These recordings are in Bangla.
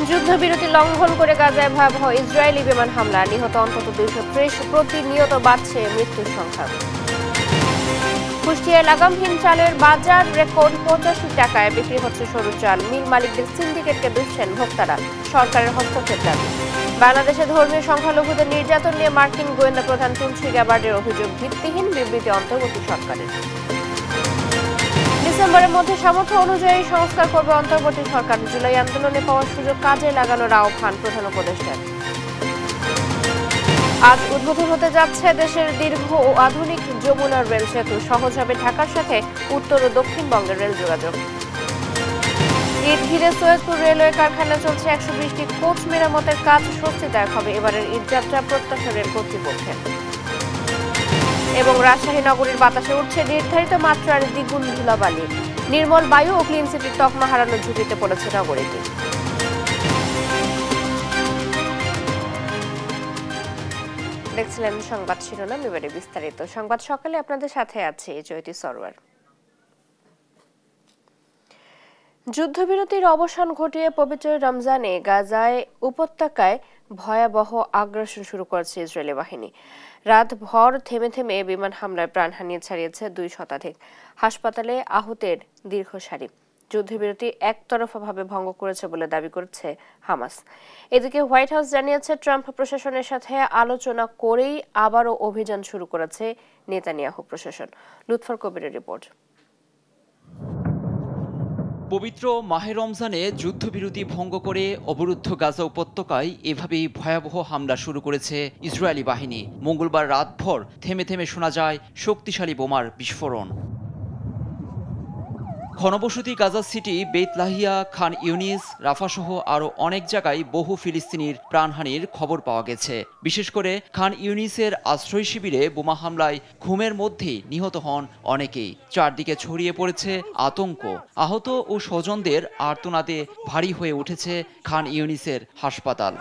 যুদ্ধবিরতি লঙ্ঘন করে গাজায় ভয়াবহ ইসরায়েলি বিমান হামলা, নিহত অন্তত 230, প্রতিনিয়ত বাড়ছে মৃত্যুর সংখ্যা। কুষ্টিয়ায় লাগামহীন চালের বাজার রেকর্ড, 85 টাকায় বিক্রি হচ্ছে সরু চাল। মিল মালিকদের সিন্ডিকেটকে দুষছেন ভোক্তারা, সরকারের হস্তক্ষেপ দাবি। বাংলাদেশে ধর্মীয় সংখ্যালঘুদের নির্যাতন নিয়ে মার্কিন গোয়েন্দা প্রধান তুলসী গ্যাবার্ডের অভিযোগ ভিত্তিহীন, বিবৃতি অন্তর্বর্তী সরকারের। ডিসেম্বরের মধ্যে সামর্থ্য অনুযায়ী সংস্কার করবে অন্তর্বর্তী সরকার। জুলাই আন্দোলনে পাওয়ার সুযোগ কাজে লাগানোর আহ্বান প্রধান উপদেষ্টার। আজ উদ্বোধন হতে যাচ্ছে দেশের দীর্ঘ ও আধুনিক যমুনা রেল সেতু, সহজ হবে ঢাকার সাথে উত্তর ও দক্ষিণবঙ্গের রেল যোগাযোগ। ঈদ ঘিরে সৈয়দপুর রেলওয়ে কারখানায় চলছে 120টি কোচ মেরামতের কাজ, স্বস্তিদায়ক হবে এবারের ঈদযাত্রা, প্রত্যাশা রেল কর্তৃপক্ষের। এবং রাজশাহী নগরীর বাতাসে উঠছে নির্ধারিত মাত্রার দ্বিগুণ ধুলাবালি, নির্মল বায়ু ও ক্লিন সিটির তকমা হারানোর ঝুঁকিতে পড়েছে নগরীটি। দেখছিলেন সংবাদ শিরোনাম, এবারে বিস্তারিত সংবাদ। সকালে আপনাদের সাথে আছে জয়তী সরওয়ার। যুদ্ধবিরতির অবসান ঘটিয়ে পবিত্র রমজানে গাজায় উপত্যকায় ভয়াবহ আগ্রাসন শুরু করেছে ইসরায়েলি বাহিনী। রাতভর থেমে থেমে বিমান হামলায় প্রাণহানি ছাড়িয়েছে 2 শতাধিক। হাসপাতালে আহতের দীর্ঘ সারি। যুদ্ধবিরতি একতরফাভাবে ভঙ্গ করেছে বলে দাবি করেছে হামাস। এদিকে হোয়াইট হাউস জানিয়েছে ট্রাম্প প্রশাসনের সাথে আলোচনা করেই আবারও অভিযান শুরু করেছে নেতানিয়াহু প্রশাসন। লুৎফর কবিরের রিপোর্ট। পবিত্র মাহে রমজানে যুদ্ধবিরতি ভঙ্গ করে অবরুদ্ধ গাজা উপত্যকায় এভাবেই ভয়াবহ হামলা শুরু করেছে ইসরায়েলি বাহিনী। মঙ্গলবার রাতভর থেমে থেমে শোনা যায় শক্তিশালী বোমার বিস্ফোরণ। ঘনবসতি গাজা সিটি, বেত লাহিয়া, খান ইউনিস, রাফাসহ আরও অনেক জায়গায় বহু ফিলিস্তিনির প্রাণহানির খবর পাওয়া গেছে। বিশেষ করে খান ইউনিসের আশ্রয় শিবিরে বোমা হামলায় ঘুমের মধ্যেই নিহত হন অনেকেই। চারদিকে ছড়িয়ে পড়েছে আতঙ্ক। আহত ও স্বজনদের আর্তনাদে ভারী হয়ে উঠেছে খান ইউনিসের হাসপাতাল।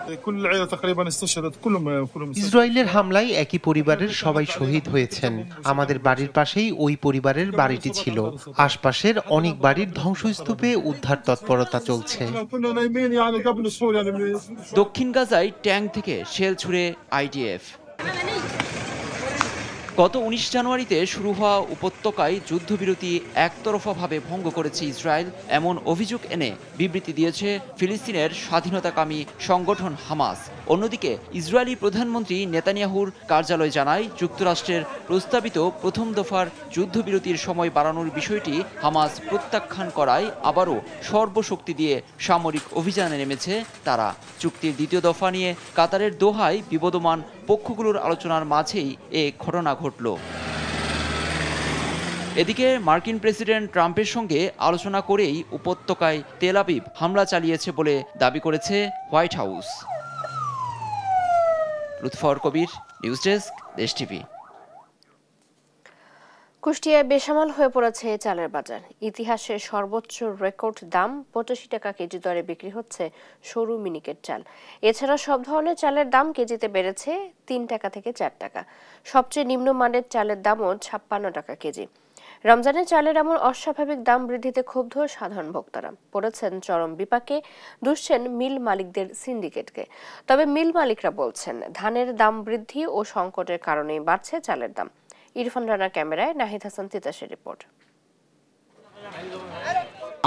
ইসরায়েলের হামলায় একই পরিবারের সবাই শহীদ হয়েছেন। আমাদের বাড়ির পাশেই ওই পরিবারের বাড়িটি ছিল। আশপাশের অনেক বাড়ির ধ্বংসস্তূপে উদ্ধার তৎপরতা চলছে। দক্ষিণ গাজায় ট্যাঙ্ক থেকে শেল ছুড়ে আইডিএফ। গত 19 জানুয়ারিতে শুরু হওয়া উপত্যকায় যুদ্ধবিরতি একতরফাভাবে ভঙ্গ করেছে ইসরায়েল, এমন অভিযোগ এনে বিবৃতি দিয়েছে ফিলিস্তিনের স্বাধীনতাকামী সংগঠন হামাস। অন্যদিকে ইসরায়েলি প্রধানমন্ত্রী নেতানিয়াহুর কার্যালয় জানায়, যুক্তরাষ্ট্রের প্রস্তাবিত প্রথম দফার যুদ্ধবিরতির সময় বাড়ানোর বিষয়টি হামাস প্রত্যাখ্যান করায় আবারও সর্বশক্তি দিয়ে সামরিক অভিযানে নেমেছে তারা। চুক্তির দ্বিতীয় দফা নিয়ে কাতারের দোহায় বিবদমান পক্ষগুলোর আলোচনার মাঝেই এ ঘটনা ঘটল। এদিকে মার্কিন প্রেসিডেন্ট ট্রাম্পের সঙ্গে আলোচনা করেই উপত্যকায় তেল আবিব হামলা চালিয়েছে বলে দাবি করেছে হোয়াইট হাউস। লুৎফর কবির, নিউজ ডেস্ক, দেশ টিভি। কুষ্টিয়ায় বেসামাল হয়ে পড়েছে চালের বাজার। ইতিহাসের সর্বোচ্চ রেকর্ড দাম 85 টাকা কেজি দরে বিক্রি হচ্ছে সরু মিনিকেট চাল। এছাড়া সব ধরনের চালের দাম কেজিতে বেড়েছে 3 টাকা থেকে 4 টাকা। সবচেয়ে নিম্নমানের চালের দামও 56 টাকা কেজি। রমজানের চালের এমন অস্বাভাবিক দাম বৃদ্ধিতে ক্ষুব্ধ সাধারণ ভোক্তারা পড়েছেন চরম বিপাকে, দুষছেন মিল মালিকদের সিন্ডিকেটকে। তবে মিল মালিকরা বলছেন, ধানের দাম বৃদ্ধি ও সংকটের কারণেই বাড়ছে চালের দাম। ইরফান রানার ক্যামেরায় নাহিদ হাসান তিতাসের রিপোর্ট।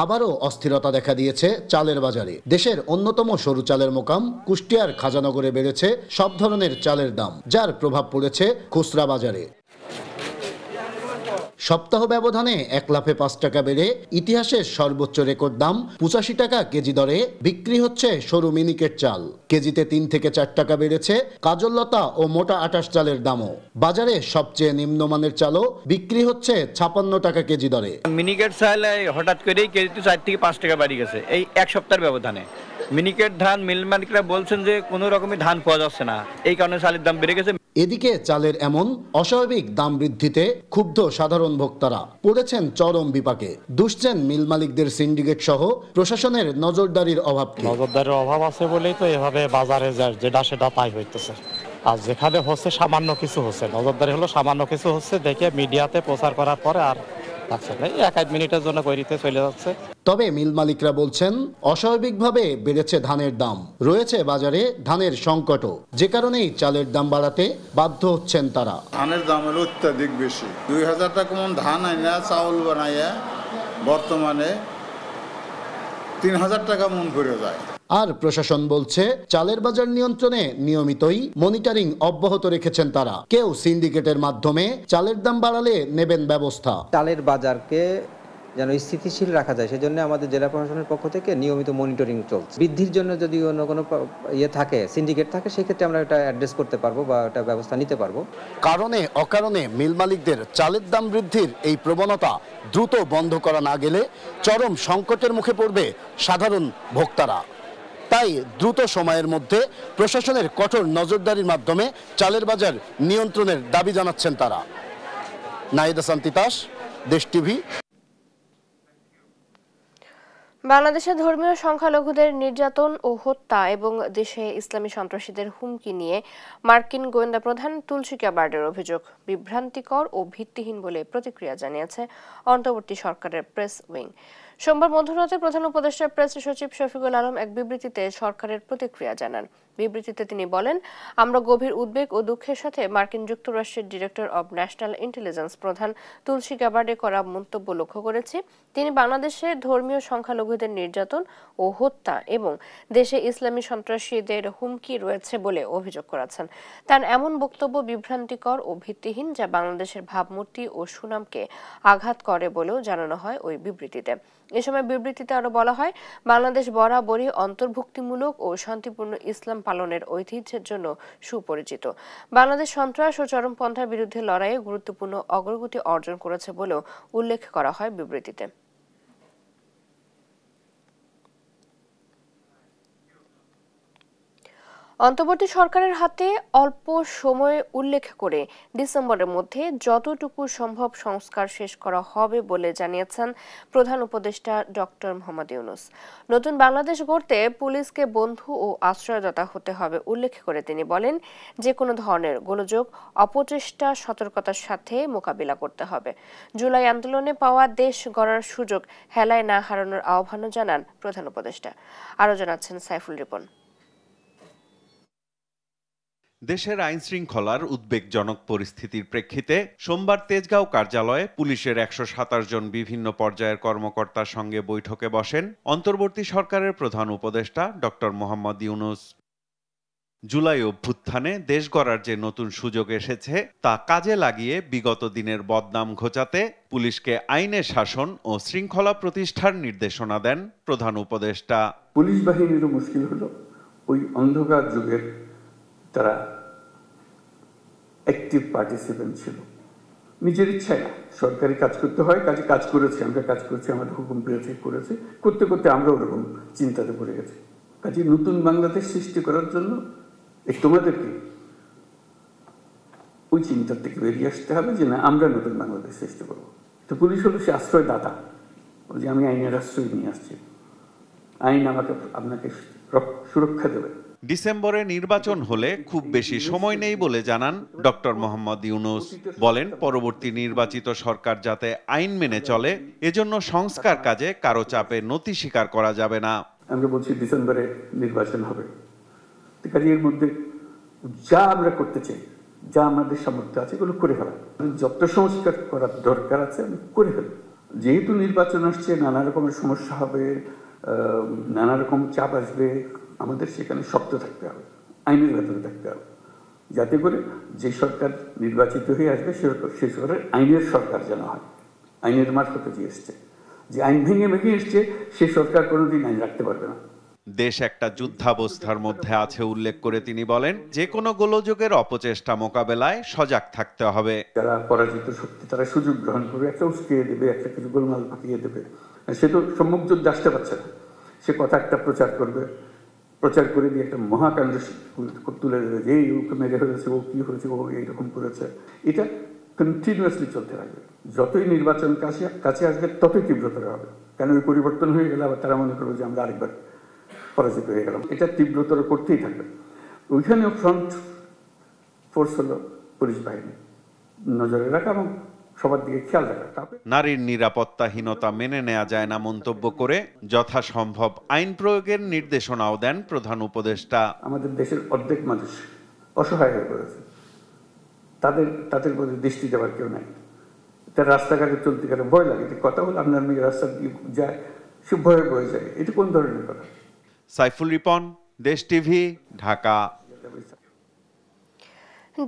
আবারও অস্থিরতা দেখা দিয়েছে চালের বাজারে। দেশের অন্যতম সরু চালের মোকাম কুষ্টিয়ার খাজানগরে বেড়েছে সব ধরনের চালের দাম, যার প্রভাব পড়েছে খুচরা বাজারে। সপ্তাহ ব্যবধানে 1 লাফে 5 টাকা বেড়ে ইতিহাসের সর্বোচ্চ রেকর্ড দাম 85 টাকা কেজি দরে বিক্রি হচ্ছে সরু মিনিকেট চাল। কেজিতে 3 থেকে 4 টাকা বেড়েছে কাজললতা ও মোটা আটাশ চালের দামও। বাজারে সবচেয়ে নিম্নমানের চালও বিক্রি হচ্ছে 56 টাকা কেজি দরে। মিনিকেট চাল হঠাৎ করেই কেজিতে 4 থেকে 5 টাকা বাড়ি গেছে এই 1 সপ্তাহের ব্যবধানে। মিনিকেট ধান মিল মালিকরা বলছেন যে কোনো রকমের ধান পাওয়া যাচ্ছে না, এই কারণে চালের দাম বেড়ে গেছে। এদিকে চালের এমন অস্বাভাবিক দাম বৃদ্ধিতে ক্ষুব্ধ সাধারণ ভোক্তারা পড়েছেন চরম বিপাকে। দুষছেন মিল মালিকদের সিন্ডিকেট সহ প্রশাসনের নজরদারির অভাবকে। নজরদারির অভাব আছে বলেই তো এভাবে বাজারে যেটা সেটা তাই হইতেছে। আর যেখানে হচ্ছে সামান্য কিছু হচ্ছে, নজরদারি হলো সামান্য কিছু হচ্ছে দেখে মিডিয়াতে প্রচার করার পরে আর থাকছে না, 1-1 মিনিটের জন্য কৈরিতে চলে যাচ্ছে। তবে মিল মালিকরা বলছেন অস্বাভাবিকভাবে বেড়েছে ধানের দাম, রয়েছে বাজারে ধানের সংকটও, যে কারণেই চালের দাম বাড়াতে বাধ্য হচ্ছেন তারা। ধানের দাম হলো অত্যাধিক বেশি, 2000 টাকা মন ধান আইনা চাউল বানাইয়া বর্তমানে 3000 টাকা মন ভরে যায়। আর প্রশাসন বলছে চালের বাজার নিয়ন্ত্রণে নিয়মিতই মনিটরিং অব্যাহত রেখেছেন তারা। কেউ সিন্ডিকেটের মাধ্যমে চালের দাম বাড়ালে নেবেন ব্যবস্থা। চালের বাজারকে যেন স্থিতিশীল রাখা যায় সেজন্য আমাদের জেলা প্রশাসনের পক্ষ থেকে নিয়মিত মনিটরিং চলছে। বৃদ্ধির জন্য যদি অন্য কোনো থাকে, সিন্ডিকেট থাকে, সেক্ষেত্রে আমরা এটা অ্যাড্রেস করতে পারবো বা এটা ব্যবস্থা নিতে পারবো। কারণে অকারণে মিল মালিকদের চালের দাম বৃদ্ধির এই প্রবণতা দ্রুত বন্ধ করা না গেলে চরম সংকটের মুখে পড়বে সাধারণ ভোক্তারা। তাই দ্রুত সময়ের মধ্যে প্রশাসনের কঠোর নজরদারির মাধ্যমে চালের বাজার নিয়ন্ত্রণের দাবি জানাচ্ছেন তারা। নাহিদ হাসান তিতাস, দেশ টিভি। বাংলাদেশে ধর্মীয় সংখ্যালঘুদের নির্যাতন ও হত্যা এবং দেশে ইসলামী সন্ত্রাসীদের হুমকি নিয়ে মার্কিন গোয়েন্দা প্রধান তুলসী গ্যাবার্ডের অভিযোগ বিভ্রান্তিকর ও ভিত্তিহীন বলে প্রতিক্রিয়া জানিয়েছে অন্তর্বর্তী সরকারের প্রেস উইং। সোমবার মধ্যরাতে প্রধান উপদেষ্টা প্রেস সচিব শফিকুল আলম এক বিবৃতিতে সরকারের প্রতিক্রিয়া জানান। বিবৃতিতে তিনি বলেন, আমরা গভীর উদ্বেগ ও দুঃখের সাথে মার্কিন যুক্তরাষ্ট্রের ডিরেক্টর অব ন্যাশনাল ইন্টেলিজেন্স প্রধান তুলসী গ্যাবার্ডে করা মন্তব্য লক্ষ্য করেছি। তিনি বাংলাদেশে ধর্মীয় সংখ্যালঘুদের নির্যাতন ও হত্যা এবং দেশে ইসলামী সন্ত্রাসীদের হুমকি রয়েছে বলে অভিযোগ করেছেন। তার এমন বক্তব্য বিভ্রান্তিকর ও ভিত্তিহীন, যা বাংলাদেশের ভাবমূর্তি ও সুনামকে আঘাত করে বলেও জানানো হয় ওই বিবৃতিতে। এ সময় বিবৃতিতে আরো বলা হয়, বাংলাদেশ বরাবরই অন্তর্ভুক্তিমূলক ও শান্তিপূর্ণ ইসলাম পালনের ঐতিহ্যের জন্য সুপরিচিত। বাংলাদেশ সন্ত্রাস ও চরমপন্থার বিরুদ্ধে লড়াইয়ে গুরুত্বপূর্ণ অগ্রগতি অর্জন করেছে বলেও উল্লেখ করা হয় বিবৃতিতে। অন্তর্বর্তী সরকারের হাতে অল্প সময় উল্লেখ করে ডিসেম্বরের মধ্যে যতটুকু সম্ভব সংস্কার শেষ করা হবে বলে জানিয়েছেন প্রধান উপদেষ্টা ডক্টর মোহাম্মদ ইউনূস। নতুন বাংলাদেশ গড়তে পুলিশকে বন্ধু ও আশ্রয়দাতা হতে হবে উল্লেখ করে তিনি বলেন, যে কোনো ধরনের গোলযোগ, অপচেষ্টা সতর্কতার সাথে মোকাবিলা করতে হবে। জুলাই আন্দোলনে পাওয়া দেশ গড়ার সুযোগ হেলায় না হারানোর আহ্বানও জানান প্রধান উপদেষ্টা। আরও জানাচ্ছেন সাইফুল রিপন। দেশের আইন শৃঙ্খলার উদ্বেগজনক পরিস্থিতির প্রেক্ষিতে সোমবার তেজগাঁও কার্যালয়ে পুলিশের 127 জন বিভিন্ন পর্যায়ের কর্মকর্তার সঙ্গে বৈঠকে বসেন অন্তর্বর্তী সরকারের প্রধান উপদেষ্টা ডক্টর মোহাম্মদ ইউনূস। জুলাই অভ্যুত্থানে দেশ গড়ার যে নতুন সুযোগ এসেছে তা কাজে লাগিয়ে বিগত দিনের বদনাম ঘোচাতে পুলিশকে আইনের শাসন ও শৃঙ্খলা প্রতিষ্ঠার নির্দেশনা দেন প্রধান উপদেষ্টা। পুলিশ বাহিনীরও মুশকিল হলো ওই অন্ধকার যুগের তারা অ্যাক্টিভ পার্টিসিপেন্ট ছিল, নিজের ইচ্ছায় না, সরকারি কাজ করতে হয়, কাজে কাজ করেছে, আমরা কাজ করছি, আমাদের হুকুম পেয়েছে, করেছে, করতে করতে আমরা ওরকম চিন্তাতে পড়ে গেছি। কাজে নতুন বাংলাদেশ সৃষ্টি করার জন্য তোমাদেরকে ওই চিন্তার থেকে বেরিয়ে আসতে হবে যে না, আমরা নতুন বাংলাদেশ সৃষ্টি করবো। তো পুলিশ হলো সে আশ্রয়দাতা, যে আমি আইনের আশ্রয় নিয়ে আসছি, আইন আপনাকে সুরক্ষা দেবে। ডিসেম্বরে নির্বাচন হলে খুব বেশি সময় নেই বলে জানান ডক্টর মোহাম্মদ ইউনূস। বলেন, পরবর্তী নির্বাচিত সরকার যাতে আইন মেনে চলে, এজন্য সংস্কার কাজে কারো চাপে নতি স্বীকার করা যাবে না। আমরা বলছি ডিসেম্বরে নির্বাচন হবে, কাজে এর মধ্যে যা আমরা করতে চাই, যা আমাদের সামর্থ্য আছে, এগুলো করে ফেলা, যত সংস্কার করার দরকার আছে আমি করে ফেলি। যেহেতু নির্বাচন আসছে, নানা রকমের সমস্যা হবে, নানা রকম চাপ আসবে, আমাদের সেখানে শক্ত থাকতে হবে, আইনের ভেতরে থাকতে হবে, যাতে করে যে সরকার নির্বাচিত হয়ে আসবে সে সরকার আইনের সরকার যেন হয়। আইনের মারফতে যে এসছে, যে আইন ভেঙে এসছে, সে সরকার কোনোদিন আইন রাখতে পারবে না। দেশ একটা যুদ্ধাবস্থার মধ্যে আছে উল্লেখ করে তিনি বলেন, যে কোনো গোলযোগের অপচেষ্টা মোকাবেলায় সজাগ থাকতে হবে। যারা পরাজিত শক্তি তারা সুযোগ গ্রহণ করবে, একটা উস্কিয়ে দেবে, একটা কিছু গোলমাল পাকিয়ে দেবে। সে তো সম্মুখ যুদ্ধে আসতে পারছে না, সে কথা একটা প্রচার করবে, প্রচার করে দিয়ে একটা মহাকাণ্ড তুলে দেবে যে এই ওকে মেরে হয়েছে, ও কি হয়েছে, ও এইরকম করেছে। এটা কন্টিনিউয়াসলি চলতে থাকবে। যতই নির্বাচন কাছে আসবে ততই তীব্রতর হবে, কেন ওই পরিবর্তন হয়ে গেলে আবার তারা মনে করবে যে আমরা আরেকবার পরাজিত হয়ে গেলাম। এটা তীব্রতর করতেই থাকবে। ওইখানেও ফ্রন্ট ফোর্স হলো পুলিশ বাহিনী, নজরে রাখা এবং সবার দিকে খেয়াল রাখা। নারীর নিরাপত্তাহীনতা মেনে নেওয়া যায় না মন্তব্য করে যথাসম্ভব আইন প্রয়োগের নির্দেশনাও দেন প্রধান উপদেষ্টা। আমাদের দেশের অর্ধেক মানুষ অসহায় হয়ে পড়েছে, তাদের প্রতি দৃষ্টি দেওয়ার কেউ নাই। তার রাস্তাঘাটে চলতে গেলে ভয় লাগে, কথা বলে আপনার মেয়ে রাস্তা দিয়ে যায়, সে ভয়ে বয়ে যায়। এটা কোন ধরনের কথা? সাইফুল রিপন, দেশ টিভি, ঢাকা।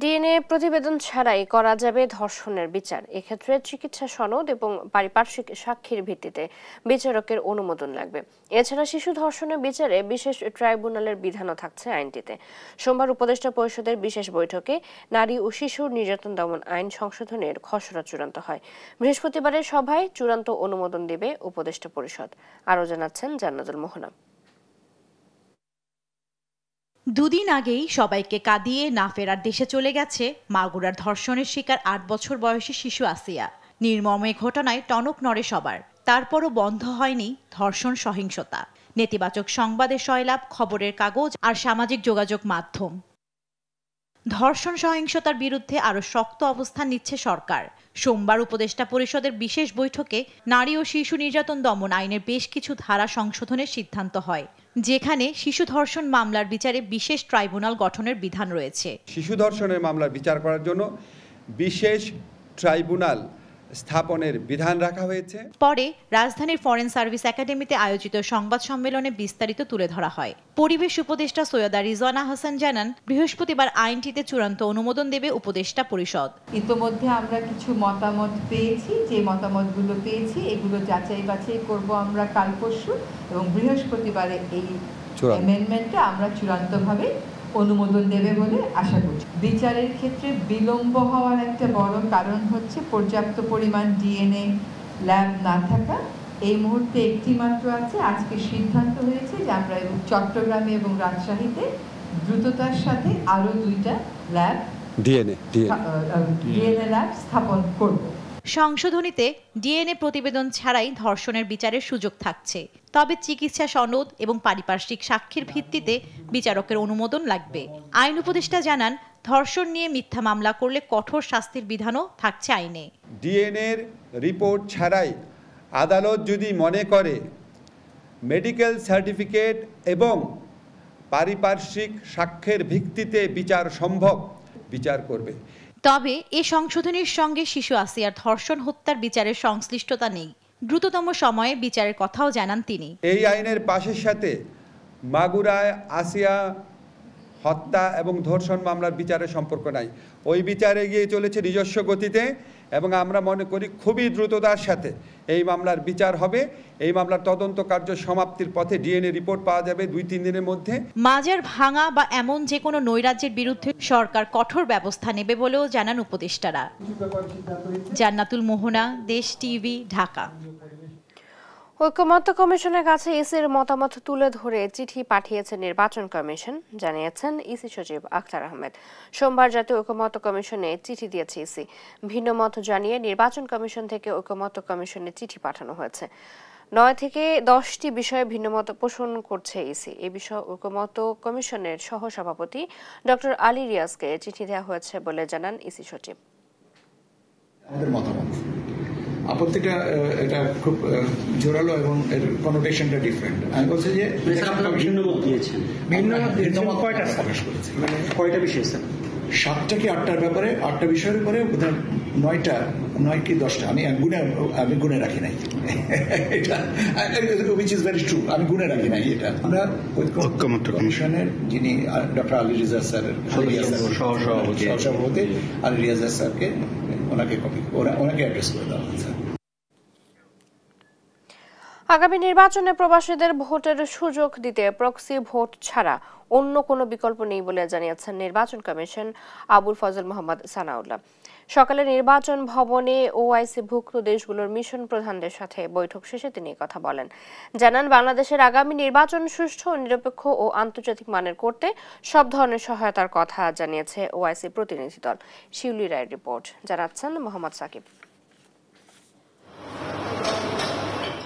ডিএনএ প্রতিবেদন ছাড়াই করা যাবে ধর্ষণের বিচার। এক্ষেত্রে চিকিৎসা সনদ এবং পারিপার্শ্বিক সাক্ষীর ভিত্তিতে বিচারকের অনুমোদন লাগবে। এছাড়া শিশু ধর্ষণের বিচারে বিশেষ ট্রাইব্যুনালের বিধানও থাকছে আইনটিতে। সোমবার উপদেষ্টা পরিষদের বিশেষ বৈঠকে নারী ও শিশু নির্যাতন দমন আইন সংশোধনের খসড়া চূড়ান্ত হয়। বৃহস্পতিবারের সভায় চূড়ান্ত অনুমোদন দেবে উপদেষ্টা পরিষদ। আরও জানাচ্ছেন জান্নাতুল মোহনা। দুদিন আগেই সবাইকে কাঁদিয়ে না ফেরার দেশে চলে গেছে মাগুরার ধর্ষণের শিকার ৮ বছর বয়সী শিশু আসিয়া। নির্মম এই ঘটনায় টনক নড়ে সবার। তারপরও বন্ধ হয়নি ধর্ষণ সহিংসতা। নেতিবাচক সংবাদে সয়লাব খবরের কাগজ আর সামাজিক যোগাযোগ মাধ্যম। ধর্ষণ সহিংসতার বিরুদ্ধে আরও শক্ত অবস্থান নিচ্ছে সরকার। সোমবার উপদেষ্টা পরিষদের বিশেষ বৈঠকে নারী ও শিশু নির্যাতন দমন আইনের বেশ কিছু ধারা সংশোধনের সিদ্ধান্ত হয়, যেখানে শিশু ধর্ষণ মামলার বিচারে বিশেষ ট্রাইব্যুনাল গঠনের বিধান রয়েছে। শিশু ধর্ষণের মামলার বিচার করার জন্য বিশেষ ট্রাইব্যুনাল স্থাপনের বিধান রাখা হয়েছে। পরে রাজধানীর ফরেন সার্ভিস একাডেমিতে আয়োজিত সংবাদ সম্মেলনে বিস্তারিত তুলে ধরা হয়। পরিবেশ উপদেষ্টা সৈয়দা রিজওয়ানা হাসান জানান, বৃহস্পতিবার আইনটিতে চূড়ান্ত অনুমোদন দেবে উপদেষ্টা পরিষদ। ইতোমধ্যে আমরা কিছু মতামত পেয়েছি, যে মতামতগুলো পেয়েছি এগুলো যাচাই বাছাই করব আমরা কাল পরশু, এবং বৃহস্পতিবারে এই অ্যামেন্ডমেন্টটা আমরা চূড়ান্তভাবে অনুমোদন দেবে বলে আশা করছি। বিচারের ক্ষেত্রে বিলম্ব হওয়ার একটা বড় কারণ হচ্ছে পর্যাপ্ত পরিমাণ ডিএনএ ল্যাব না থাকা। এই মুহূর্তে একটি মাত্র আছে। আজকে সিদ্ধান্ত হয়েছে যে আমরা চট্টগ্রামে এবং রাজশাহীতে দ্রুততার সাথে আরও 2টা ল্যাব ডিএনএ ল্যাব স্থাপন করব। সংশোধনীতে ডিএনএ প্রতিবেদন ছাড়াই ধর্ষণের বিচারের সুযোগ থাকছে, তবে চিকিৎসা সনদ এবং পারিপার্শ্বিক সাক্ষীর ভিত্তিতে বিচারকের অনুমোদন লাগবে। আইন উপদেষ্টা জানান, ধর্ষণ নিয়ে মিথ্যা মামলা করলে কঠোর শাস্তির বিধানও থাকছে আইনে। ডিএনএর রিপোর্ট ছাড়াই আদালত যদি মনে করে মেডিকেল সার্টিফিকেট এবং পারিপার্শ্বিক সাক্ষ্যের ভিত্তিতে বিচার সম্ভব, বিচার করবে। তবে এ সংশোধনীর সঙ্গে শিশু আসিয়ার ধর্ষণ হত্যার বিচারের সংশ্লিষ্টতা নেই। দ্রুততম সময়ে বিচারের কথাও জানান তিনি। এই আইনের পাশের সাথে মাগুরায় আসিয়া হত্যা এবং ধর্ষণ মামলার বিচারের সম্পর্ক নাই। ওই বিচারে গিয়ে চলেছে নিজস্ব গতিতে, এবং আমরা মনে করি খুবই দ্রুততার সাথে এই মামলার বিচার হবে। এই মামলার তদন্ত কার্য সমাপ্তির পথে ডিএনএ রিপোর্ট পাওয়া যাবে 2-3 দিনের মধ্যে। মাজার ভাঙা বা এমন যে কোনো নৈরাজ্যের বিরুদ্ধে সরকার কঠোর ব্যবস্থা নেবে বলেও জানান উপদেষ্টারা। জান্নাতুল মোহনা, দেশ টিভি, ঢাকা। ঐকমত্য কমিশনের কাছে ইসির মতামত তুলে ধরে চিঠি পাঠিয়েছে নির্বাচন কমিশন, জানিয়েছেন ইসি সচিব আখতার আহমেদ। সোমবার জাতীয় ঐকমত্য কমিশনে চিঠি দিয়েছে ইসি। ভিন্ন মত জানিয়ে নির্বাচন কমিশন থেকে ঐকমত্য কমিশনে চিঠি পাঠানো হয়েছে। 9 থেকে 10টি বিষয়ে ভিন্নমত পোষণ করছে ইসি। এই বিষয়ে ঐকমত্য কমিশনের সহসভাপতি ডক্টর আলী রিয়াজকে চিঠি দেওয়া হয়েছে বলে জানান ইসি সচিব। আমাদের মতামত আপত্তিটা এটা খুব জোরালো এবং এর কনোটেশনটা ডিফারেন্ট। আমি বলছি যে ভিন্ন মত দিয়েছেন, ভিন্ন মত কয়টা প্রকাশ করেছে, মানে কয়টা বিষয় স্যার? 7টা কি 8টার ব্যাপারে, 8টা বিষয়ের উপরে 9 কি 10টা আমি গুনে রাখি নাই। এটা উইচ ইজ ভেরি ট্রু, আমি গুনে রাখি নাই। এটা আমরা ঐকমত্য কমিশনের যিনি ডক্টর আলী রিয়াজ স্যারের সহসভাপতি আলী রিয়াজ স্যারকে ওনাকে অ্যাড্রেস করে দেওয়া হয়েছে। আগামী নির্বাচনে প্রবাসীদের ভোটের সুযোগ দিতে প্রক্সি ভোট ছাড়া অন্য কোনো বিকল্প নেই বলে জানিয়েছেন নির্বাচন কমিশন আবুল ফজল মোহাম্মদ সানাউল্লাহ। সকালে নির্বাচন ভবনে ওআইসি ভুক্ত দেশগুলোর মিশন প্রধানদের সাথে বৈঠক শেষে তিনি কথা বলেন। জানান, বাংলাদেশের আগামী নির্বাচন সুষ্ঠু, নিরপেক্ষ ও আন্তর্জাতিক মানের করতে সব ধরনের সহায়তার কথা জানিয়েছে ওআইসি প্রতিনিধি দল। শিউলি রায়ের রিপোর্ট, জানাচ্ছেন মোহাম্মদ সাকিব।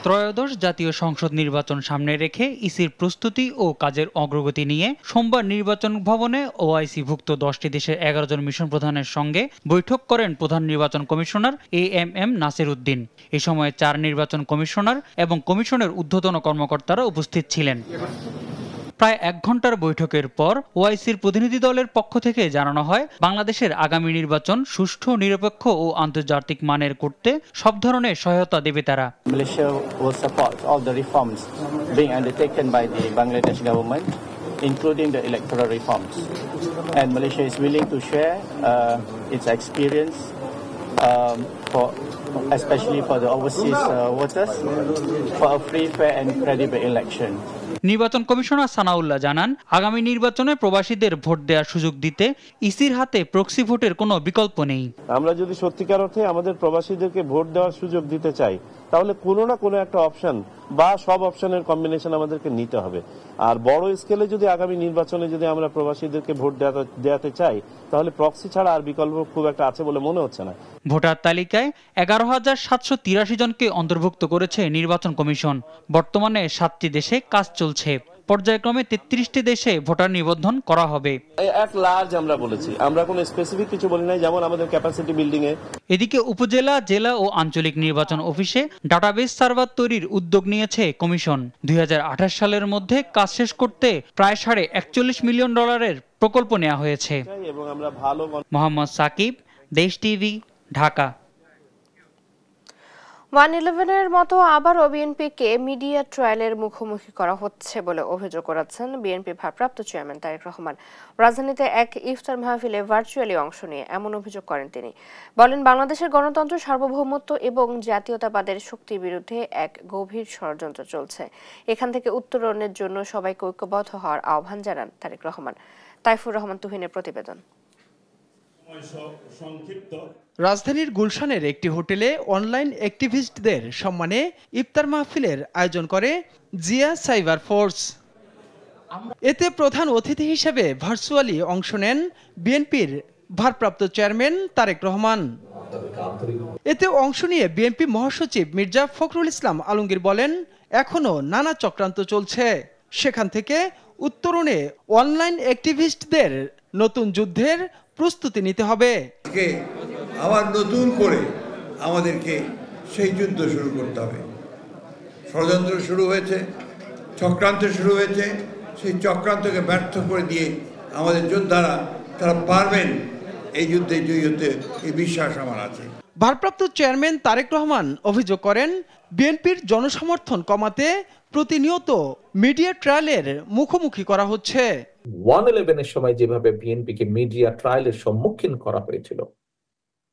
ত্রয়োদশ জাতীয় সংসদ নির্বাচন সামনে রেখে ইসির প্রস্তুতি ও কাজের অগ্রগতি নিয়ে সোমবার নির্বাচন ভবনে ওআইসিভুক্ত 10টি দেশের 11 জন মিশন প্রধানের সঙ্গে বৈঠক করেন প্রধান নির্বাচন কমিশনার এএমএম নাসির উদ্দিন। এ সময় 4 নির্বাচন কমিশনার এবং কমিশনের ঊর্ধ্বতন কর্মকর্তারা উপস্থিত ছিলেন। প্রায় 1 ঘন্টার বৈঠকের পর ওআইসির প্রতিনিধি দলের পক্ষ থেকে জানানো হয়, বাংলাদেশের আগামী নির্বাচন সুষ্ঠু, নিরপেক্ষ ও আন্তর্জাতিক মানের করতে সব ধরনের সহায়তা দেবে তারা। Malaysia will support all the reforms being undertaken by the Bangladesh government, including the electoral reforms. And Malaysia is willing to share its experience especially for the overseas voters for a free, fair and credible election. নির্বাচন কমিশনার সানাউল্লাহ জানান, আগামী নির্বাচনে প্রবাসীদের ভোট দেওয়ার সুযোগ দিতে ইসির হাতে প্রক্সি ভোটের কোনো বিকল্প নেই। আমরা যদি সত্যিকার অর্থে আমাদের প্রবাসীদেরকে ভোট দেওয়ার সুযোগ দিতে চাই, তাহলে কোনো না কোনো একটা অপশন বা সব অপশনের কম্বিনেশন আমাদেরকে নিতে হবে। আর বড় স্কেলে যদি আগামী নির্বাচনে যদি আমরা প্রবাসীদেরকে ভোট দেওয়াতে চাই, তাহলে প্রক্সি ছাড়া আর বিকল্প খুব একটা আছে বলে মনে হচ্ছে না। ভোটার তালিকায় 11,783 জনকে অন্তর্ভুক্ত করেছে নির্বাচন কমিশন। বর্তমানে 7টি দেশে কাজ চলছে। পর্যায়ক্রমে 33টি দেশে ভোটার নিবন্ধন করা হবে। এক লার্জ আমরা বলেছি, আমরা কোনো স্পেসিফিক কিছু বলি নাই, যেমন আমাদের ক্যাপাসিটি বিল্ডিং এ। এদিকে উপজেলা, জেলা ও আঞ্চলিক নির্বাচন অফিসে ডাটাবেস সার্ভার তৈরির উদ্যোগ নিয়েছে কমিশন। 2028 সালের মধ্যে কাজ শেষ করতে প্রায় $41 মিলিয়ন প্রকল্প নেওয়া হয়েছে। মোহাম্মদ সাকিব, দেশ টিভি, ঢাকা। 111-এর মতো আবারও বিএনপিকে মিডিয়া ট্রায়ালের মুখোমুখি করা হচ্ছে বলে অভিযোগ করেছেন বিএনপি ভারপ্রাপ্ত চেয়ারম্যান তারেক রহমান। রাজধানীতে এক ইফতার মাহফিলে ভার্চুয়ালি অংশ নিয়ে এমন অভিযোগ করেন তিনি। বলেন, বাংলাদেশের গণতন্ত্র, সার্বভৌমত্ব এবং জাতীয়তাবাদের শক্তির বিরুদ্ধে এক গভীর ষড়যন্ত্র চলছে। এখান থেকে উত্তরণের জন্য সবাইকে ঐক্যবদ্ধ হওয়ার আহ্বান জানান তারেক রহমান। তাইফুর রহমান তুহিনের প্রতিবেদন। রাজধানীর গুলশানের একটি হোটেলে অনলাইন অ্যাক্টিভিস্টদের সম্মানে ইফতার মাহফিলের আয়োজন করে জিয়া সাইবার ফোর্স। এতে প্রধান অতিথি হিসেবে ভার্চুয়ালি অংশ নেন বিএনপির ভারপ্রাপ্ত চেয়ারম্যান তারেক রহমান। এতে অংশ নিয়ে বিএনপি মহাসচিব মির্জা ফখরুল ইসলাম আলমগীর বলেন, এখনো নানা চক্রান্ত চলছে, সেখান থেকে উত্তরণে অনলাইন অ্যাক্টিভিস্টদের নতুন যুদ্ধের প্রস্তুতি নিতে হবে। আবার নতুন করে আমাদেরকে সেই যুদ্ধ শুরু করতে হবে। ষড়যন্ত্র শুরু হয়েছে, চক্রান্ত শুরু হয়েছে, সেই চক্রান্তকে ব্যর্থ করে দিয়ে আমাদের যোদ্ধারা তারা পারবেন এই যুদ্ধে জয়ী হতে, এই বিশ্বাস আমার আছে। ভারপ্রাপ্ত চেয়ারম্যান তারেক রহমান অভিযোগ করেন, বিএনপির জনসমর্থন কমাতে প্রতিনিয়ত মিডিয়া ট্রায়ালের মুখোমুখি করা হচ্ছে। 111-এর সময় যেভাবে বিএনপিকে মিডিয়া ট্রায়ালের সম্মুখীন করা হয়েছিল,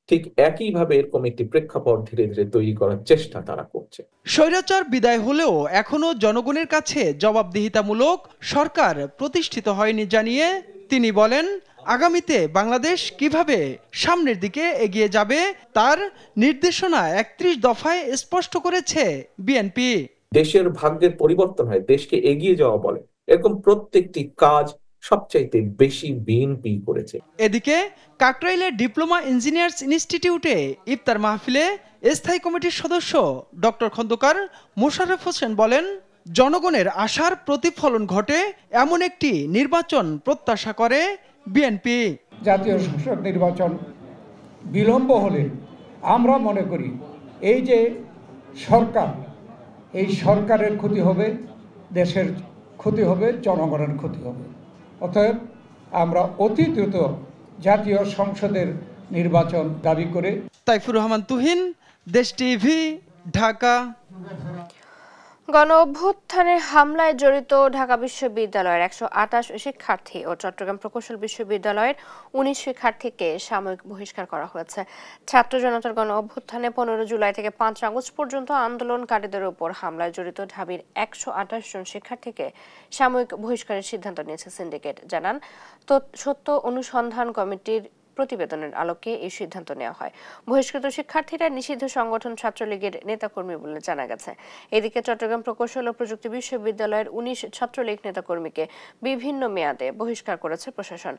ঠিক একইভাবে এরকম একটি প্রেক্ষাপট ধীরে ধীরে তৈরি করার চেষ্টা তারা করছে। স্বৈরাচার বিদায় হলেও এখনো জনগণের কাছে জবাবদিহিতামূলক সরকার প্রতিষ্ঠিত হয়নি জানিয়ে তিনি বলেন, আগামীতে বাংলাদেশ কিভাবে সামনের দিকে এগিয়ে যাবে তার নির্দেশনা 31 দফায় স্পষ্ট করেছে বিএনপি। দেশের ভাগ্যের পরিবর্তন হয়, দেশকে এগিয়ে যাওয়া বলে, এরকম প্রত্যেকটি কাজ সবচাইতে বেশি বিএনপি করেছে। এদিকে কাকরাইলের ডিপ্লোমা ইঞ্জিনিয়ার্স ইনস্টিটিউটে ইফতার মাহফিলে স্থায়ী কমিটির সদস্য ডক্টর খন্দকার মোশাররফ হোসেন বলেন, জনগণের আশার প্রতিফলন ঘটে এমন একটি নির্বাচন প্রত্যাশা করে বিএনপি। জাতীয় সংসদ নির্বাচন বিলম্ব হলে আমরা মনে করি এই যে সরকার, এই সরকারের ক্ষতি হবে, দেশের ক্ষতি হবে, জনগণের ক্ষতি হবে। অতএব আমরা অতি দ্রুত জাতীয় সংসদের নির্বাচন দাবি করে। তাইফুর রহমান তুহিন, দেশ টিভি, ঢাকা। গণ অভ্যুত্থানের হামলায় জড়িত ঢাকা বিশ্ববিদ্যালয়ের 128 শিক্ষার্থী ও চট্টগ্রাম প্রকৌশল বিশ্ববিদ্যালয়ের 19 শিক্ষার্থীকে সাময়িক বহিষ্কার করা হয়েছে। ছাত্র জনতার গণ অভ্যুত্থানে 15 জুলাই থেকে 5 আগস্ট পর্যন্ত আন্দোলনকারীদের উপর হামলায় জড়িত ঢাবির 128 জন শিক্ষার্থীকে সাময়িক বহিষ্কারের সিদ্ধান্ত নিয়েছে সিন্ডিকেট। জানান সত্য অনুসন্ধান কমিটির প্রতিবেদনের আলোকে এই সিদ্ধান্ত নেওয়া হয়। বহিষ্কৃত শিক্ষার্থীরা নিষিদ্ধ সংগঠন ছাত্রলীগের নেতাকর্মী বলে জানা গেছে। এদিকে চট্টগ্রাম প্রকৌশল ও প্রযুক্তি বিশ্ববিদ্যালয়ের 19 ছাত্রলীগ নেতাকর্মীকে বিভিন্ন মেয়াদে বহিষ্কার করেছে প্রশাসন।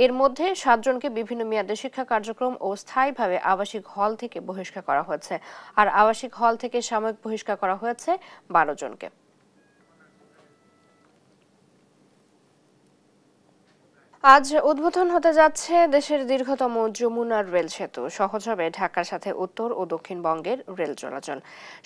এর মধ্যে 7 জনকে বিভিন্ন মেয়াদে শিক্ষা কার্যক্রম ও স্থায়ীভাবে আবাসিক হল থেকে বহিষ্কার করা হয়েছে, আর আবাসিক হল থেকে সাময়িক বহিষ্কার করা হয়েছে 12 জনকে। আজ উদ্বোধন হতে যাচ্ছে দেশের দীর্ঘতম যমুনা রেল সেতু। সহজ হবে ঢাকার সাথে উত্তর ও দক্ষিণবঙ্গের রেল চলাচল।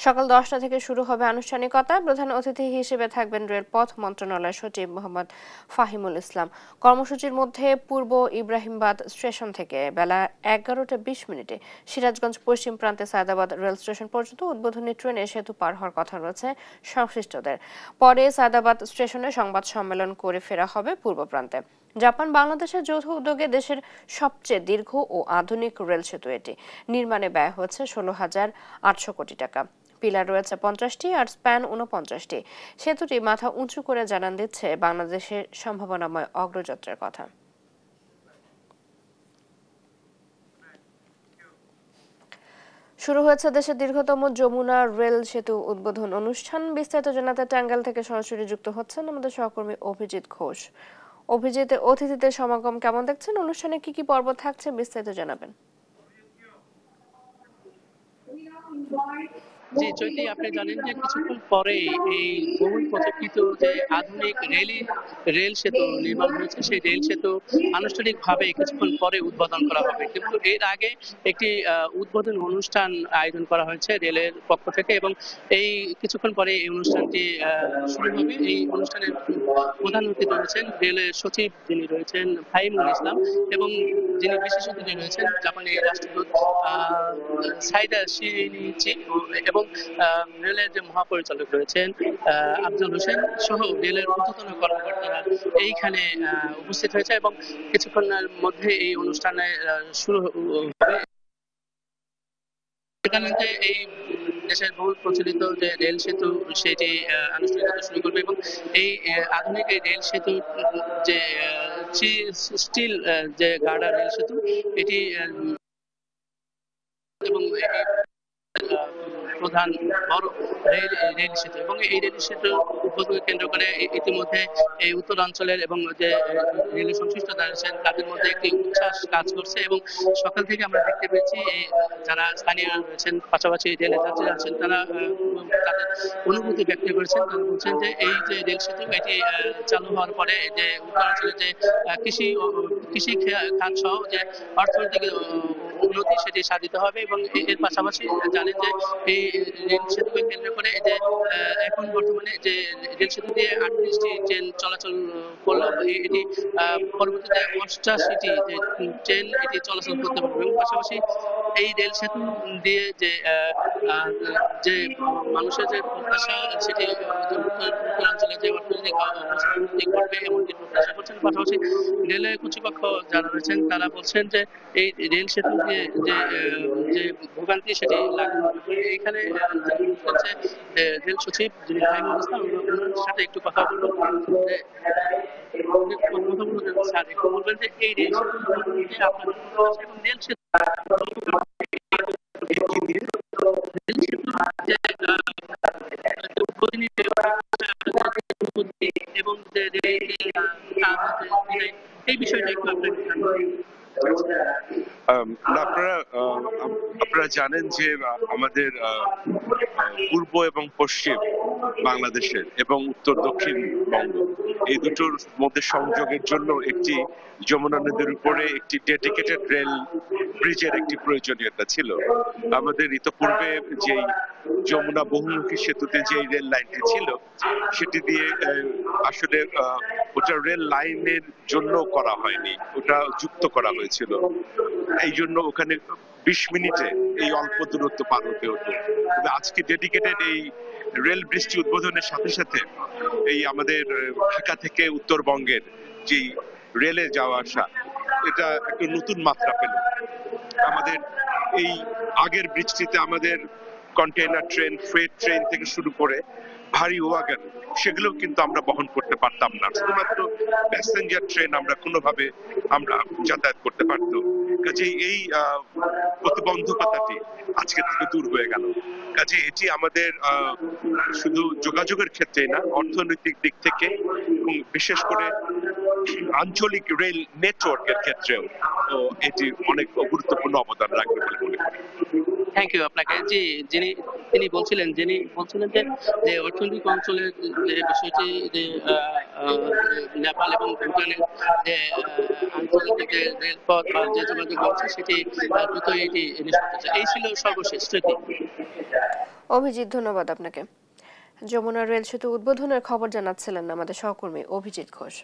সকাল 10টা থেকে শুরু হবে আনুষ্ঠানিকতা। প্রধান অতিথি হিসেবে থাকবেন রেলপথ মন্ত্রণালয়ের সচিব মোহাম্মদ ফাহিমুল ইসলাম। কর্মসূচির মধ্যে পূর্ব ইব্রাহিমবাদ স্টেশন থেকে বেলা 11:20 সিরাজগঞ্জ পশ্চিম প্রান্তে সায়দাবাদ রেল স্টেশন পর্যন্ত উদ্বোধনী ট্রেনে সেতু পার হওয়ার কথা রয়েছে সংশ্লিষ্টদের। পরে সায়দাবাদ স্টেশনে সংবাদ সম্মেলন করে ফেরা হবে পূর্ব প্রান্তে। জাপান বাংলাদেশের যৌথ উদ্যোগে দেশের সবচেয়ে দীর্ঘ ও আধুনিক রেল সেতু এটি। নির্মাণে ব্যয় হয়েছে 16,800 কোটি টাকা। পিলার রয়েছে 50টি আর স্প্যান 49টি। সেতুটি মাথা উঁচু করে জানান দিচ্ছে বাংলাদেশের সম্ভাবনাময় অগ্রযাত্রার কথা। শুরু হয়েছে দেশের দীর্ঘতম যমুনা রেল সেতু উদ্বোধন অনুষ্ঠান। বিস্তারিত জানাতে টাঙ্গাইল থেকে সরাসরি যুক্ত হচ্ছেন আমাদের সহকর্মী অভিজিৎ ঘোষ। অভিজিৎ, অতিথিদের সমাগম কেমন দেখছেন? অনুষ্ঠানে কি কি পর্ব থাকছে বিস্তারিত জানাবেন। জি চৈতি, আপনি জানেন যে কিছুক্ষণ পরে এই বহুল প্রতীক্ষিত যে আধুনিক রেল সেতু নির্মাণ হয়েছে, সেই রেল সেতু আনুষ্ঠানিকভাবে কিছুক্ষণ পরে উদ্বোধন করা হবে। কিন্তু এর আগে একটি উদ্বোধন অনুষ্ঠান আয়োজন করা হয়েছে রেলের পক্ষ থেকে, এবং এই কিছুক্ষণ পরে এই অনুষ্ঠানটি শুরু হবে। এই অনুষ্ঠানের প্রধান অতিথি রয়েছেন রেলের সচিব যিনি রয়েছেন ফাহিমুল ইসলাম, এবং যিনি বিশেষ অতিথি রয়েছেন জাপানি রাষ্ট্রদূত সাইদা শিনিচি, এবং রেলের যে মহাপরিচালক রয়েছেন আফজাল হোসেন সহ রেলের ঊর্ধ্বতন কর্মকর্তারা এইখানে উপস্থিত হয়েছে, এবং কিছুক্ষণের মধ্যে এই অনুষ্ঠানে শুরু হবে। এখানে যে এই দেশের বহুল প্রচলিত যে রেল সেতু সেটি আনুষ্ঠানিকতা শুরু করবে, এবং এই আধুনিক এই রেল সেতু যে স্টিল যে গার্ডার রেল সেতু এটি, এবং প্রধান বড় রেল সেতু, এবং এই রেল সেতু উদ্বোধনকে কেন্দ্র করে ইতিমধ্যে এই উত্তরাঞ্চলের এবং যে রেল সংশ্লিষ্ট রয়েছেন তাদের মধ্যে একটি উচ্ছ্বাস কাজ করছে, এবং সকাল থেকে আমরা দেখতে পেয়েছি যারা স্থানীয় রয়েছেন পাশাপাশি রেলের যাত্রীরা আছেন তারা তাদের অনুভূতি ব্যক্ত করেছেন। তারা বলছেন যে এই যে রেল সেতু এটি চালু হওয়ার পরে যে উত্তরাঞ্চলে যে কৃষি খাত সহ যে অর্থনৈতিক উন্নতি সেটি সাধিত হবে, এবং এর পাশাপাশি জানেন যে এই রেল সেতুকে কেন্দ্র করে যে এখন বর্তমানে যে রেল সেতু দিয়ে 38টি ট্রেন চলাচল করলো, এটি পরবর্তীতে 88টি যে ট্রেন এটি চলাচল করতে পারবে, এবং পাশাপাশি এই রেল সেতু দিয়ে যে মানুষের যে প্রত্যাশা সেটি উত্তরাঞ্চলে যে অর্থনৈতিক অবস্থা ঘটবে এমনটি প্রত্যাশা করছেন। পাশাপাশি রেলের কর্তৃপক্ষ যারা রয়েছেন তারা বলছেন যে এই রেল সেতু দিয়ে যে ভোগান্তি সেটি লাঘব হবে। এইখানে রেল সচিব যিনি ফাহিমুল ইসলাম, ওনার সাথে একটু কথা বলবো। স্যার একটু বলবেন যে এই রেল সেতু আপনাদের রেল সেতু এবং এই বিষয়টা একটু আপনারা জানেন যে আমাদের পূর্ব এবং পশ্চিম বাংলাদেশের এবং উত্তর দক্ষিণ বঙ্গ এই দুটোর মধ্যে সংযোগের জন্য একটি যমুনা নদীর উপরে একটি ডেডিকেটেড রেল ব্রিজের একটি প্রয়োজনীয়তা ছিল। আমাদের ইতোপূর্বে যেই যমুনা বহুমুখী সেতুতে যে রেল লাইনটি ছিল সেটি দিয়ে আসলে ওটা রেল লাইনের জন্য করা হয়নি, ওটা যুক্ত করা হয়েছিল। এই জন্য ওখানে 20 মিনিটে এই অল্প দূরত্ব পার হতে হতো। তবে আজকে ডেডিকেটেড এই রেল ব্রিজটি উদ্বোধনের সাথে সাথে এই আমাদের ঢাকা থেকে উত্তরবঙ্গের যে রেলে যাওয়া আসা এটা একটা নতুন মাত্রা পেল। আমাদের এই আগের ব্রিজটিতে আমাদের কন্টেইনার ট্রেন, ফ্রেট ট্রেন থেকে শুরু করে ভারী ওয়াগন সেগুলো কিন্তু আমরা বহন করতে পারতাম না। শুধুমাত্র প্যাসেঞ্জার ট্রেন আমরা কোনোভাবে আমরা যাতায়াত করতে পারতো। কাজেই এই প্রতিবন্ধকতাটি আজকে থেকে দূর হয়ে গেল। কাজে এটি আমাদের শুধু যোগাযোগের ক্ষেত্রে না, অর্থনৈতিক দিক থেকে এবং বিশেষ করে আঞ্চলিক রেল নেটওয়ার্কের ক্ষেত্রেও এটি অনেক গুরুত্বপূর্ণ অবদান রাখবে বলে মনে করি। থ্যাংক ইউ আপনাকে। জি, তিনি বলছিলেন যে অর্থনৈতিক অঞ্চলের যে বিষয়টি, যে নেপাল এবং ভুটানের যে আঞ্চলিক যে রেলপথ বা যে যোগাযোগ ব্যবস্থা সেটি দ্রুতই এটি নিশ্চিত। এই ছিল সর্বশেষ স্মৃতি। অভিজিৎ, ধন্যবাদ আপনাকে। যমুনা রেল সেতু উদ্বোধনের খবর জানাচ্ছিলেন আমাদের সহকর্মী অভিজিৎ ঘোষ।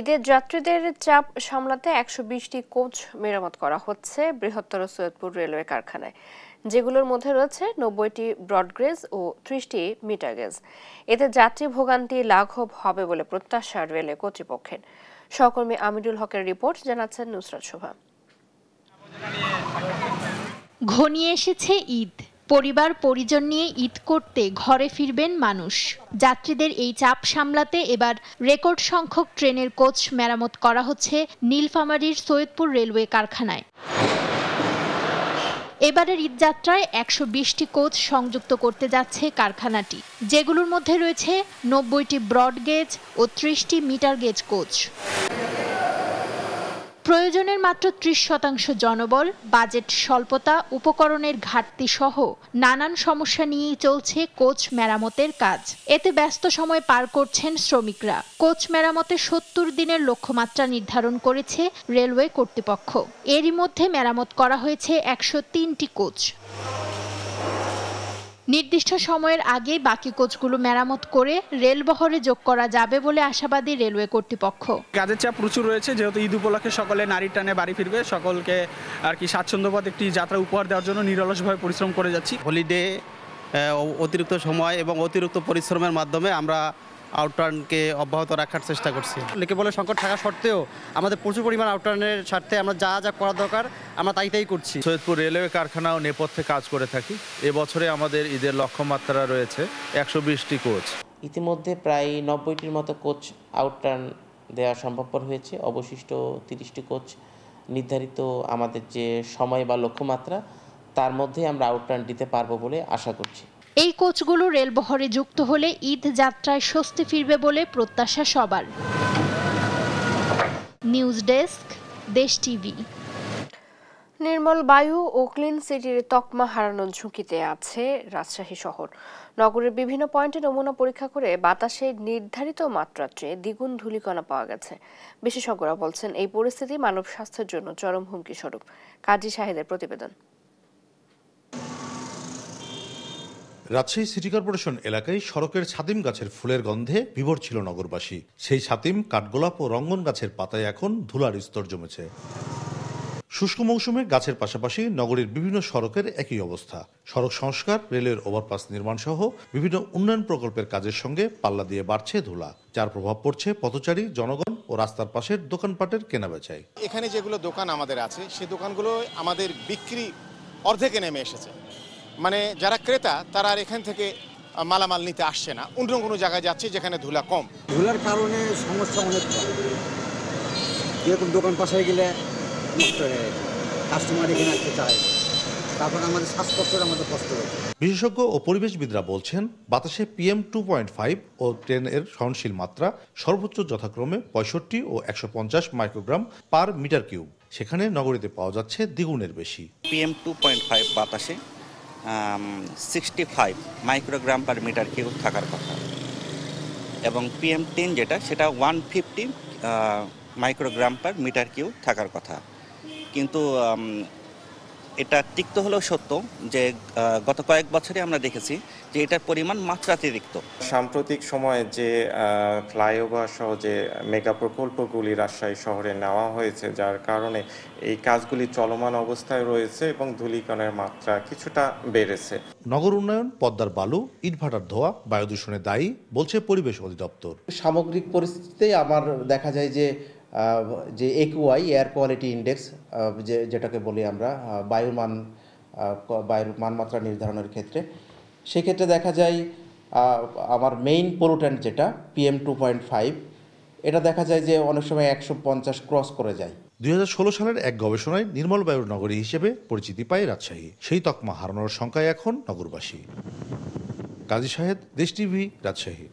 ঈদের যাত্রীদের চাপ সামলাতে 120টি কোচ মেরামত করা হচ্ছে বৃহত্তর সৈয়দপুর রেলওয়ে কারখানায়, যেগুলোর মধ্যে রয়েছে 90টি ব্রডগেজ ও 30টি মিটার গেজ। এতে যাত্রী ভোগান্তি লাঘব হবে বলে প্রত্যাশা রেলওয়ে কর্তৃপক্ষের। সহকর্মী আমিরুল হকের রিপোর্ট, জানাচ্ছেন নুসরাত শোভা। ঘনিয়ে এসেছে ঈদ, পরিবার পরিজন নিয়ে ঈদ করতে ঘরে ফিরবেন মানুষ। যাত্রীদের এই চাপ সামলাতে এবার রেকর্ড সংখ্যক ট্রেনের কোচ মেরামত করা হচ্ছে নীলফামারীর সৈয়দপুর রেলওয়ে কারখানায়। এবারের ঈদযাত্রায় 120টি কোচ সংযুক্ত করতে যাচ্ছে কারখানাটি, যেগুলোর মধ্যে রয়েছে 90টি ব্রডগেজ ও 30টি মিটার গেজ কোচ। প্রয়োজনের মাত্র 30% জনবল, বাজেট স্বল্পতা, উপকরণের ঘাটতি সহ নানান সমস্যা নিয়েই চলছে কোচ মেরামতের কাজ। এতে ব্যস্ত সময় পার করছেন শ্রমিকরা। কোচ মেরামতে 70 দিনের লক্ষ্যমাত্রা নির্ধারণ করেছে রেলওয়ে কর্তৃপক্ষ। এরই মধ্যে মেরামত করা হয়েছে 103টি কোচ। নির্দিষ্ট সময়ের আগে বাকি কোচগুলো মেরামত করে রেলবহরে যোগ করা যাবে বলে আশাবাদী রেলওয়ে কর্তৃপক্ষ। কাজের চাপ প্রচুর রয়েছে, যেহেতু ঈদ উপলক্ষে সকলে নারীর টানে বাড়ি ফিরবে, সকলকে আর কি স্বাচ্ছন্দ্যবোধ একটি যাত্রা উপহার দেওয়ার জন্য নিরলসভাবে পরিশ্রম করে যাচ্ছি। হলিডে, অতিরিক্ত সময় এবং অতিরিক্ত পরিশ্রমের মাধ্যমে আমরা আউটটার্নকে অব্যাহত রাখার চেষ্টা করছি। লেকে বলে সংকট থাকা সত্ত্বেও আমাদের প্রচুর পরিমাণ আউটটার্নের স্বার্থে আমরা যা যা করা দরকার আমরা তাই করছি। সৈয়দপুর রেলওয়ে কারখানা ও নেপথ্যে কাজ করে থাকি। এবছরে আমাদের ঈদের লক্ষ্যমাত্রা রয়েছে 120টি কোচ। ইতিমধ্যে প্রায় 90টির মতো কোচ আউটটার্ন দেওয়া সম্ভবপর হয়েছে। অবশিষ্ট 30টি কোচ নির্ধারিত আমাদের যে সময় বা লক্ষ্যমাত্রা তার মধ্যে আমরা আউটটার্ন দিতে পারবো বলে আশা করছি। এই কোচগুলো রেলবহরে যুক্ত হলে ঈদ যাত্রায় স্বস্তি ফিরবে বলে প্রত্যাশা সবার। নিউজ ডেস্ক, দেশ টিভি। নির্মল বায়ু ও ক্লিন সিটির তকমা হারানোর ঝুঁকিতে আছে রাজশাহী শহর। নগরের বিভিন্ন পয়েন্টে নমুনা পরীক্ষা করে বাতাসে নির্ধারিত মাত্রার চেয়ে দ্বিগুণ ধূলিকণা পাওয়া গেছে। বিশেষজ্ঞরা বলছেন এই পরিস্থিতি মানব স্বাস্থ্যের জন্য চরম হুমকি স্বরূপ। কাজী শাহিদের প্রতিবেদন। রাজশাহী সিটি কর্পোরেশন এলাকায় সড়কের ছাতিম গাছের ফুলের গন্ধে বিভোর ছিল নগরবাসী। সেই ছাতিম, কাঠগোলাপ ও রঙ্গন গাছের পাতায় এখন ধুলার স্তর জমেছে। শুষ্ক মৌসুমে গাছের পাশাপাশি নগরীর বিভিন্ন সড়কের একই অবস্থা। সড়ক সংস্কার, রেলের ওভারপাস নির্মাণ সহ বিভিন্ন উন্নয়ন প্রকল্পের কাজের সঙ্গে পাল্লা দিয়ে বাড়ছে ধুলা, যার প্রভাব পড়ছে পথচারী, জনগণ ও রাস্তার পাশের দোকানপাটের কেনাবেচায়। এখানে যেগুলো দোকান আমাদের আছে সেই দোকানগুলো আমাদের বিক্রি অর্ধেকে নেমে এসেছে। মানে যারা ক্রেতা তারা আর এখান থেকে মালামাল নিতে আসছে না, অন্য কোনো জায়গায় যাচ্ছে যেখানে ধুলা কম। ধুলার কারণে সমস্যা অনেক, যেরকম দোকান পাশে গেলে নষ্ট হয়ে যায়, কাস্টমার এখানে আসতে চায়, তারপর আমাদের শ্বাসকষ্টের আমাদের কষ্ট হচ্ছে। বিশেষজ্ঞ ও পরিবেশবিদরা বলছেন বাতাসে PM 2.5 ও 10 এর সহনশীল মাত্রা সর্বোচ্চ যথাক্রমে 65 ও 150 মাইক্রোগ্রাম পার মিটার কিউব। সেখানে নগরীতে পাওয়া যাচ্ছে দ্বিগুণের বেশি। PM 2.5 বাতাসে 65 মাইক্রোগ্রাম পার মিটার কিউব থাকার কথা, এবং PM 10 যেটা সেটা 150 মাইক্রোগ্রাম পার মিটার কিউব থাকার কথা। কিন্তু এটা তিক্ত হলেও সত্য যে গত কয়েক বছরে আমরা দেখেছি যে এটার পরিমাণ মাত্রাতিরিক্ত। সাম্প্রতিক সময়ে যে ফ্লাইওভার সহ যে মেগা প্রকল্পগুলি রাজশাহী শহরে নেওয়া হয়েছে, যার কারণে এই কাজগুলি চলমান অবস্থায় রয়েছে এবং ধূলিকণের মাত্রা কিছুটা বেড়েছে। নগর উন্নয়ন, পদ্মার বালু, ইটভাটার ধোঁয়া বায়ু দূষণে দায়ী বলছে পরিবেশ অধিদপ্তর। সামগ্রিক পরিস্থিতিতে আমার দেখা যায় যে AQI, এয়ার কোয়ালিটি ইন্ডেক্স, যেটাকে বলি আমরা বায়ুর মানমাত্রা নির্ধারণের ক্ষেত্রে, সেক্ষেত্রে দেখা যায় আমার মেইন পলুট্যান্ট যেটা PM 2.5 এটা দেখা যায় যে অনেক সময় 150 ক্রস করে যায়। 2016 সালের এক গবেষণায় নির্মল বায়ুর নগরী হিসেবে পরিচিতি পায় রাজশাহী। সেই তকমা হারানোর শঙ্কায় এখন নগরবাসী। কাজী শাহেদ, দেশ টিভি, রাজশাহী।